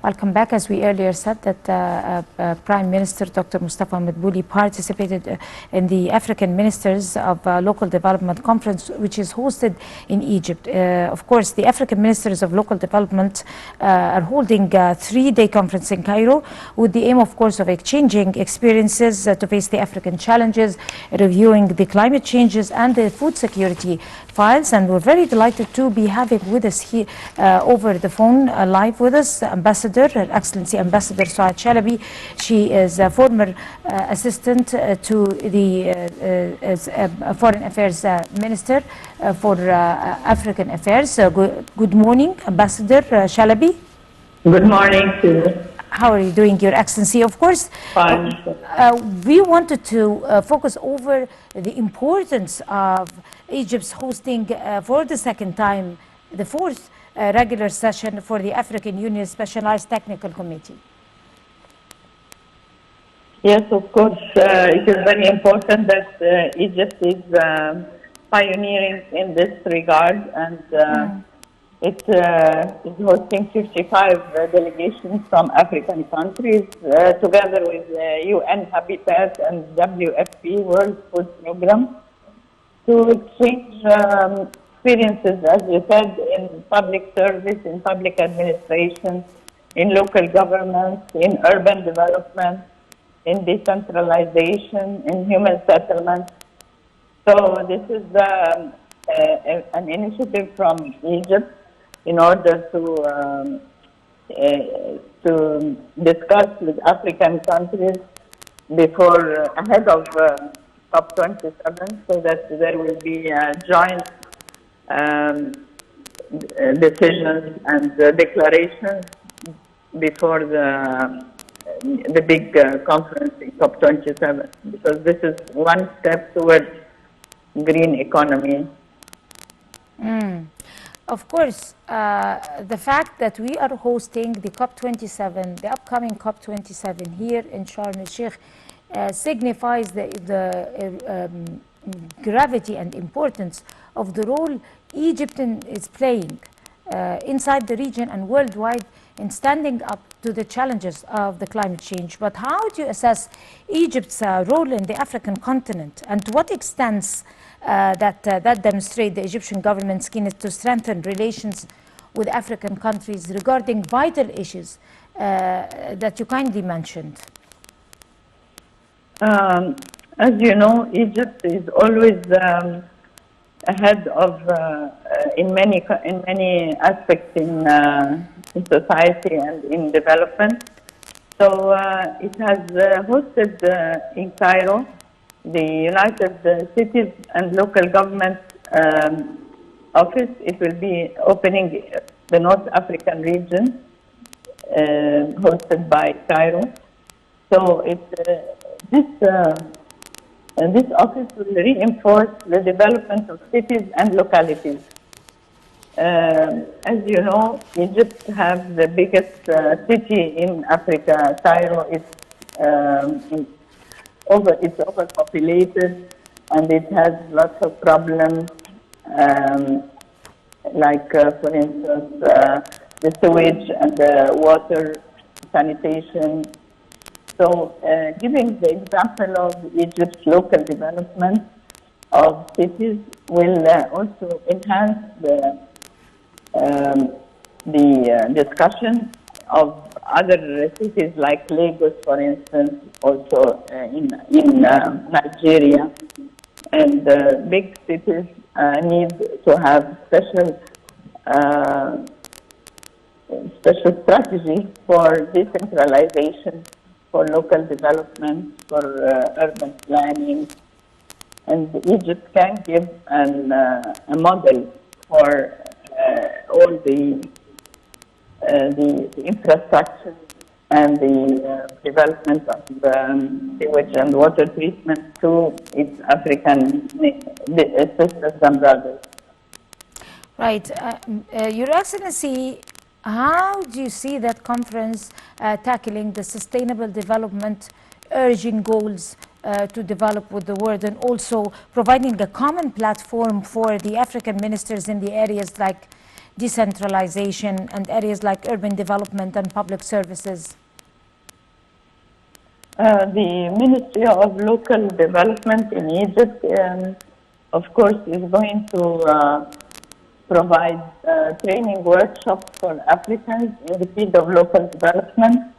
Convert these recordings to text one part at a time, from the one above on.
Welcome back. As we earlier said, that Prime Minister Dr. Mustafa Madbouli participated in the African Ministers of Local Development Conference, which is hosted in Egypt. Of course, the African Ministers of Local Development are holding a 3-day conference in Cairo with the aim, of course, of exchanging experiences to face the African challenges, reviewing the climate changes and the food security files. And we're very delighted to be having with us here over the phone, live with us, Ambassador, Her Excellency Ambassador Soad Shalaby. She is a former assistant to the Foreign Affairs Minister for African Affairs. Good morning, Ambassador Shalaby. Good morning to you. How are you doing, Your Excellency? Of course, Fine. We wanted to focus over the importance of Egypt's hosting for the second time the 4th regular session for the African Union Specialized Technical Committee. Yes, of course, it is very important that Egypt is pioneering in this regard, and it is hosting 55 delegations from African countries together with UN Habitat and WFP World Food Program to exchange experiences, as you said, in public service, in public administration, in local government, in urban development, in decentralization, in human settlement. So this is an initiative from Egypt in order to discuss with African countries ahead of COP27, so that there will be joint decisions and declarations before the big conference in COP27, because this is one step towards green economy. Of course, the fact that we are hosting the COP27, the upcoming COP27 here in Sharm el-Sheikh, signifies the gravity and importance of the role Egypt is playing inside the region and worldwide in standing up to the challenges of the climate change. But how do you assess Egypt's role in the African continent, and to what extent that demonstrate the Egyptian government's keenness to strengthen relations with African countries regarding vital issues that you kindly mentioned? As you know, Egypt is always ahead of in many aspects in society and in development. So it has hosted in Cairo the United Cities and Local Government Office. It will be opening the North African region, hosted by Cairo. So this office will reinforce the development of cities and localities. As you know, Egypt has the biggest city in Africa. Cairo is overpopulated, and it has lots of problems, like, for instance, the sewage and the water sanitation. So, giving the example of Egypt's local development of cities will also enhance the discussion of other cities like Lagos, for instance, also in Nigeria. And big cities need to have special strategy for decentralization, for local development, for urban planning. And Egypt can give a model for all the infrastructure and the development of sewage and water treatment to its African sisters and brothers. Right. Your Excellency, how do you see that conference tackling the sustainable development, urging goals to develop with the world, and also providing a common platform for the African ministers in the areas like decentralization and areas like urban development and public services? The Ministry of Local Development in Egypt, of course, is going to provide training workshops for Africans in the field of local development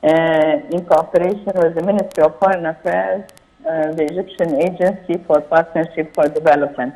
in cooperation with the Ministry of Foreign Affairs, the Egyptian Agency for Partnership for Development,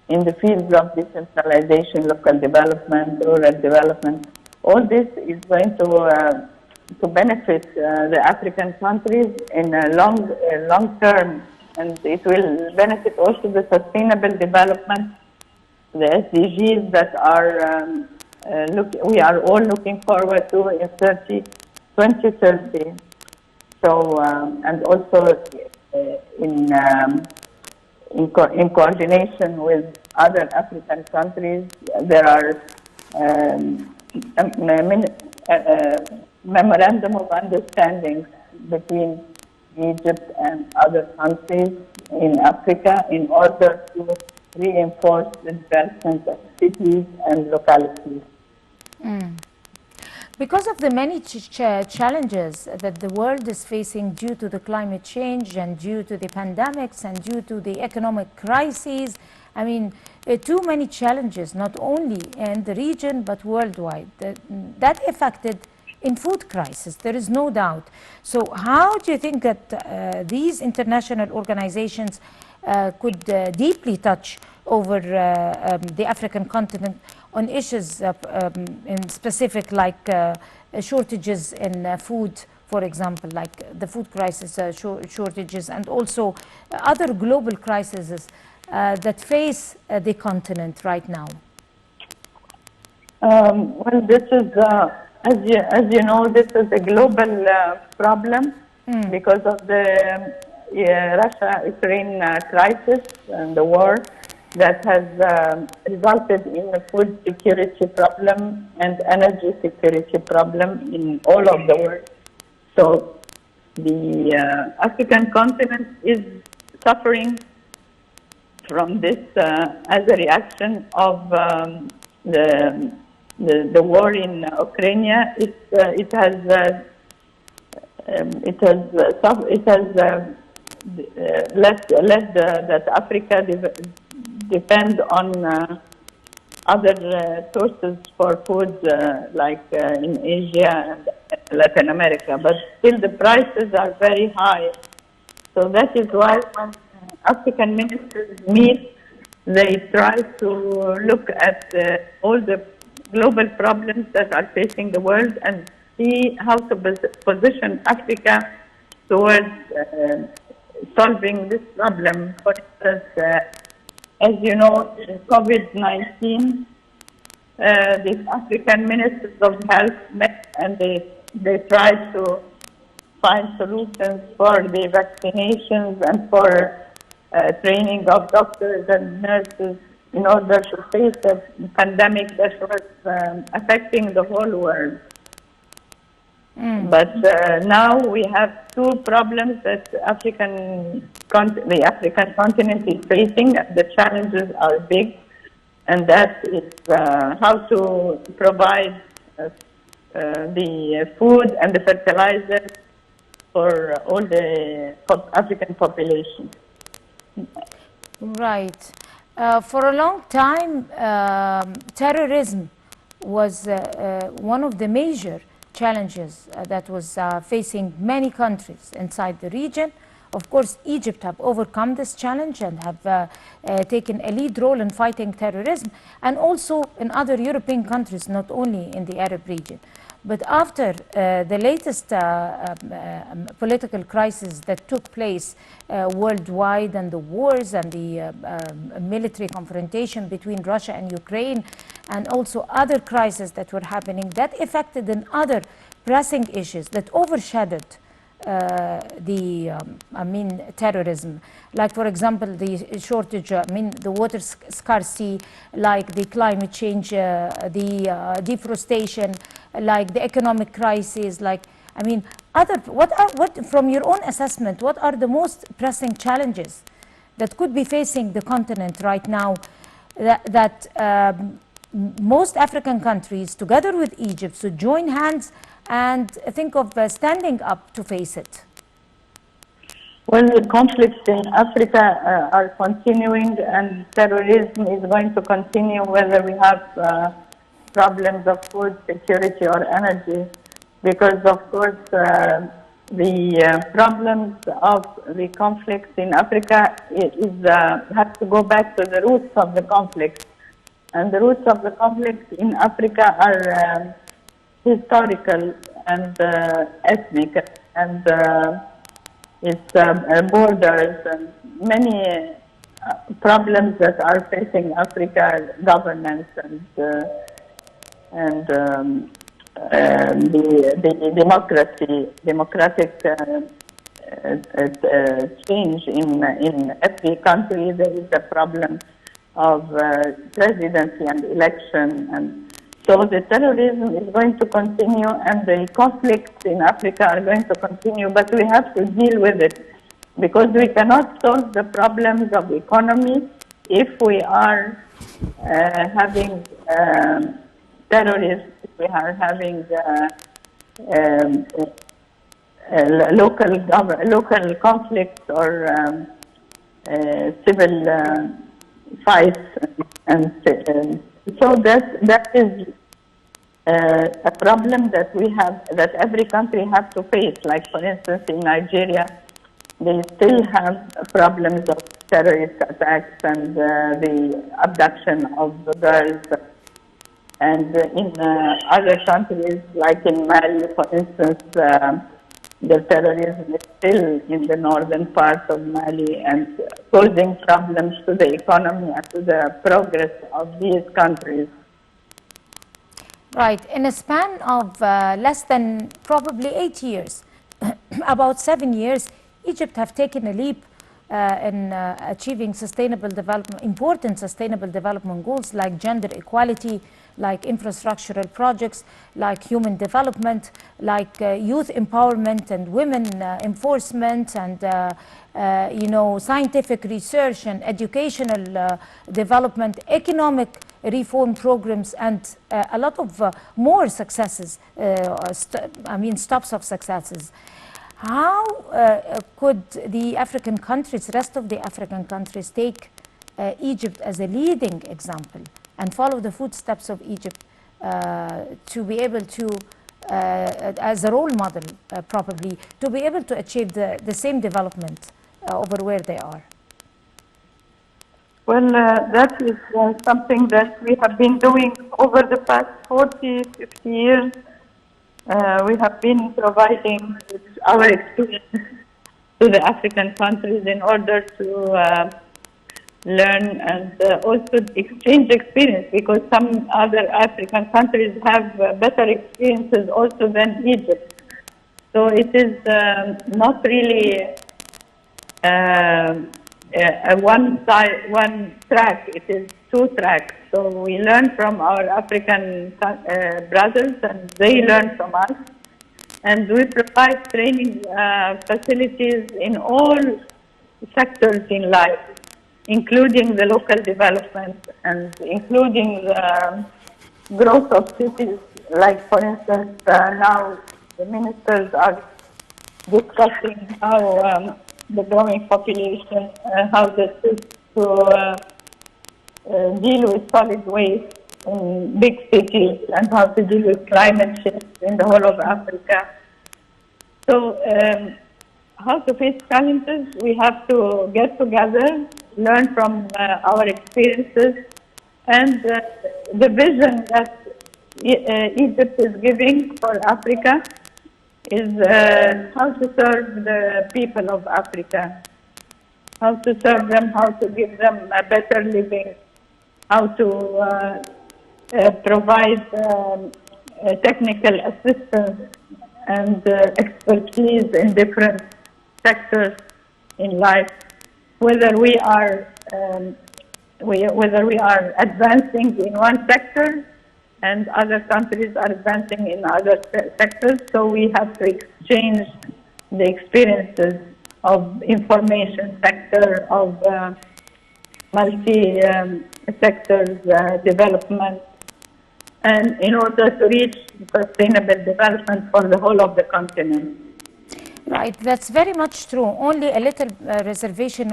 in the fields of decentralization, local development, rural development. All this is going to benefit the African countries in a long term, and it will benefit also the sustainable development, the SDGs that are we are all looking forward to in 2030. So, and also in coordination with other African countries, there are memorandum of understanding between Egypt and other countries in Africa in order to reinforce the development of cities and localities. Because of the many challenges that the world is facing due to the climate change and due to the pandemics and due to the economic crises, I mean, too many challenges, not only in the region but worldwide, that affected in food crisis, there is no doubt. So how do you think that these international organizations could deeply touch over the African continent on issues in specific like shortages in food, for example, like the food crisis shortages, and also other global crises that face the continent right now? Well, this is, as you know, this is a global problem because of the Russia-Ukraine crisis and the war that has resulted in a food security problem and energy security problem in all of the world. So the African continent is suffering from this as a reaction of the war in Ukraine. It has led that Africa depend on other sources for food like in Asia and Latin America, but still the prices are very high. So that is why when African ministers meet, they try to look at all the global problems that are facing the world and see how to position Africa towards solving this problem. For instance, as you know, COVID-19, the African ministers of health met and they tried to find solutions for the vaccinations and for training of doctors and nurses in order to face a pandemic that was affecting the whole world. But now we have two problems that the African continent is facing. The challenges are big, and that is how to provide the food and the fertilizer for all the African population. Right. For a long time, terrorism was one of the major challenges that was facing many countries inside the region. Of course, Egypt have overcome this challenge and have taken a lead role in fighting terrorism, and also in other European countries, not only in the Arab region. But after the latest political crisis that took place worldwide, and the wars and the military confrontation between Russia and Ukraine, and also other crises that were happening, that affected in other pressing issues that overshadowed terrorism, like for example the shortage, the water scarcity, like the climate change, the deforestation, like the economic crisis, like what from your own assessment, what are the most pressing challenges that could be facing the continent right now that most African countries, together with Egypt, should join hands and think of standing up to face it? Well, the conflicts in Africa are continuing, and terrorism is going to continue whether we have problems of food security or energy, because of course the problems of the conflicts in Africa have to go back to the roots of the conflict, and the roots of the conflict in Africa are historical and ethnic, and it's borders and many problems that are facing Africa, governance and the democratic change in every country. There is a problem of presidency and election, and so the terrorism is going to continue, and the conflicts in Africa are going to continue, but we have to deal with it, because we cannot solve the problems of the economy if we are having terrorism, if we are having local conflicts or civil fights, and so that is a problem that we have, that every country has to face. Like for instance, in Nigeria, they still have problems of terrorist attacks and the abduction of the girls. And in other countries, like in Mali, for instance, the terrorism is still in the northern part of Mali and causing problems to the economy and to the progress of these countries. Right. In a span of less than probably 8 years, about 7 years, Egypt have taken a leap in achieving sustainable development, important sustainable development goals like gender equality, like infrastructural projects, like human development, like youth empowerment and women enforcement, and scientific research and educational development, economic reform programs, and a lot of more successes, stops of successes. How could the African countries, rest of the African countries, take Egypt as a leading example and follow the footsteps of Egypt to be able to, as a role model probably, to be able to achieve the same development over where they are? Well, that is something that we have been doing over the past 40, 50 years. We have been providing our experience to the African countries in order to learn and also exchange experience, because some other African countries have better experiences also than Egypt. So it is not really a one track, it is two tracks. So we learn from our African brothers and they learn from us. And we provide training facilities in all sectors in life, including the local development and including the growth of cities. Like for instance, now the ministers are discussing how the growing population, how to deal with solid waste in big cities and how to deal with climate change in the whole of Africa. So how to face challenges, we have to get together, learn from our experiences, and the vision that Egypt is giving for Africa is how to serve the people of Africa, how to serve them, how to give them a better living, how to provide technical assistance and expertise in different sectors in life, whether we are advancing in one sector and other countries are advancing in other sectors. So we have to exchange the experiences of information sector, of multi-sectors development, and in order to reach sustainable development for the whole of the continent. Right, that's very much true. Only a little reservation,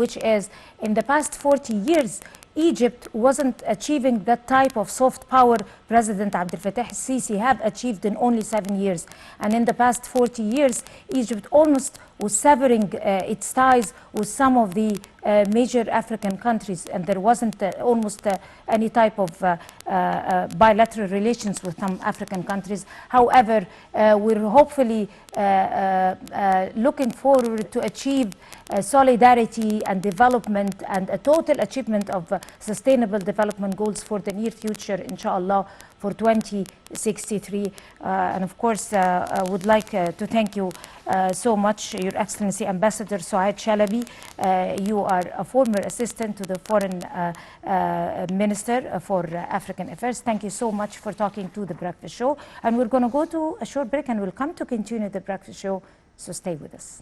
which is in the past 40 years, Egypt wasn't achieving that type of soft power President Abdel Fattah al-Sisi have achieved in only 7 years. And in the past 40 years, Egypt almost was severing its ties with some of the major African countries, and there wasn't almost any type of bilateral relations with some African countries. However, we're hopefully looking forward to achieve solidarity and development and a total achievement of sustainable development goals for the near future, inshallah, for 2063. And of course, I would like to thank you so much, Your Excellency Ambassador Soad Shalaby. You are a former assistant to the Foreign Minister for African Affairs. Thank you so much for talking to The Breakfast Show. And we're going to go to a short break and we'll come to continue The Breakfast Show. So stay with us.